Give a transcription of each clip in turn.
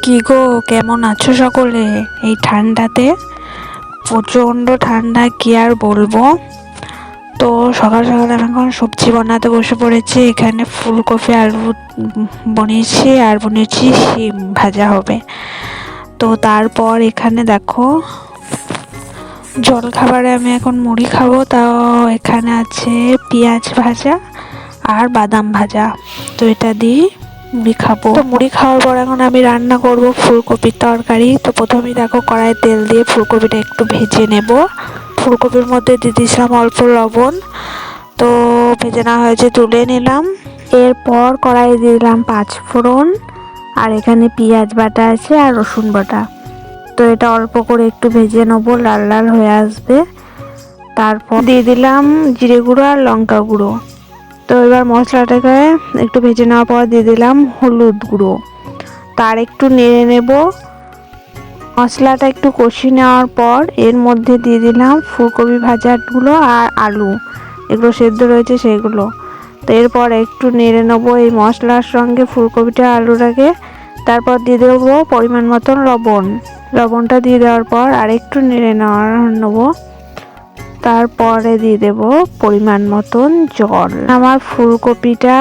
কি গো, কেমন আছো সকলে? এই ঠান্ডাতে প্রচণ্ড ঠান্ডা, কি আর বলবো। তো সকাল সকাল আমি এখন সবজি বানাতে বসে পড়েছি। এখানে ফুলকপি আলু বানিয়েছি আর বানিয়েছি শিম ভাজা হবে। তো তারপর এখানে দেখো জল খাবারে আমি এখন মুড়ি খাবো। তাও এখানে আছে পেঁয়াজ ভাজা আর বাদাম ভাজা। তো এটা দিয়ে মুড়ি খাবো। তো মুড়ি খাওয়ার পর এখন আমি রান্না করব ফুলকপির তরকারি। তো প্রথমেই দেখো কড়াই তেল দিয়ে ফুলকপিটা একটু ভেজে নেব। ফুলকপির মধ্যে দিয়ে দিয়েছিলাম অল্প লবণ। তো ভেজে নেওয়া হয়েছে, তুলে নিলাম। এরপর কড়াইয়ে দিয়ে দিলাম 5 ফোড়ন, আর এখানে পেঁয়াজ বাটা আছে আর রসুন বাটা। তো এটা অল্প করে একটু ভেজে নেবো, লাল লাল হয়ে আসবে। তারপর দিয়ে দিলাম জিরে গুঁড়ো আর লঙ্কা গুঁড়ো। তো এবার মশলাটাকে একটু ভেজে নেওয়ার পর দিয়ে দিলাম হলুদ গুঁড়ো। তার একটু নেড়ে নেব। মশলাটা একটু কষিয়ে নেওয়ার পর এর মধ্যে দিয়ে দিলাম ফুলকপি ভাজাগুলো আর আলু, এগুলো সেদ্ধ রয়েছে সেগুলো। তো এরপর একটু নেড়ে নেবো এই মশলার সঙ্গে ফুলকপিটা আলুটাকে। তারপর দিয়ে দেবো পরিমাণ মতন লবণ। লবণটা দিয়ে দেওয়ার পর আর একটু নেড়ে নেবো। তারপরে দিয়ে দেব পরিমাণ মতন জল। আমার ফুলকপিটা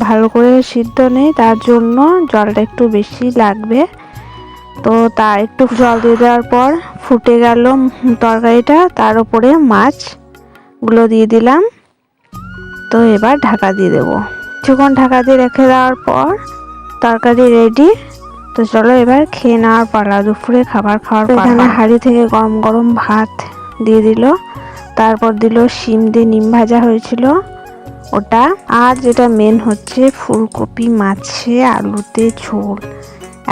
ভালো করে সিদ্ধ নেই, তার জন্য জলটা একটু বেশি লাগবে। তো তার একটু জল দিয়ে দেওয়ার পর ফুটে গেল তরকারিটা। তার উপরে মাছগুলো দিয়ে দিলাম। তো এবার ঢাকা দিয়ে দেবো। কিছুক্ষণ ঢাকা দিয়ে রেখে দেওয়ার পর তরকারি রেডি। তো চলো এবার খেয়ে নেওয়ার পালা, দুপুরে খাবার খাওয়ার পালা। এখানে হাঁড়ি থেকে গরম গরম ভাত দিয়ে দিল। তারপর দিল শিম দিয়ে নিম ভাজা হয়েছিল ওটা, আর যেটা মেন হচ্ছে ফুলকপি মাছে আলুতে ঝোল।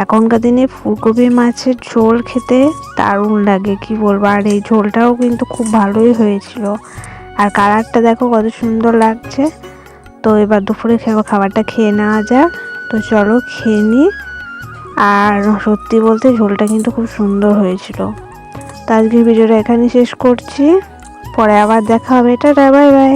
এখনকার দিনে ফুলকপি মাছের ঝোল খেতে দারুণ লাগে, কি বলবো। আর এই ঝোলটাও কিন্তু খুব ভালোই হয়েছিল, আর কালারটা দেখো কত সুন্দর লাগছে। তো এবার দুপুরে খাবারটা খেয়ে নেওয়া যাক। তো চলো খেয়ে নিই। আর সত্যি বলতে ঝোলটা কিন্তু খুব সুন্দর হয়েছিল। তো আজকের ভিডিওটা এখানে শেষ করছি, পরে আবার দেখা হবে। Tata, bye bye.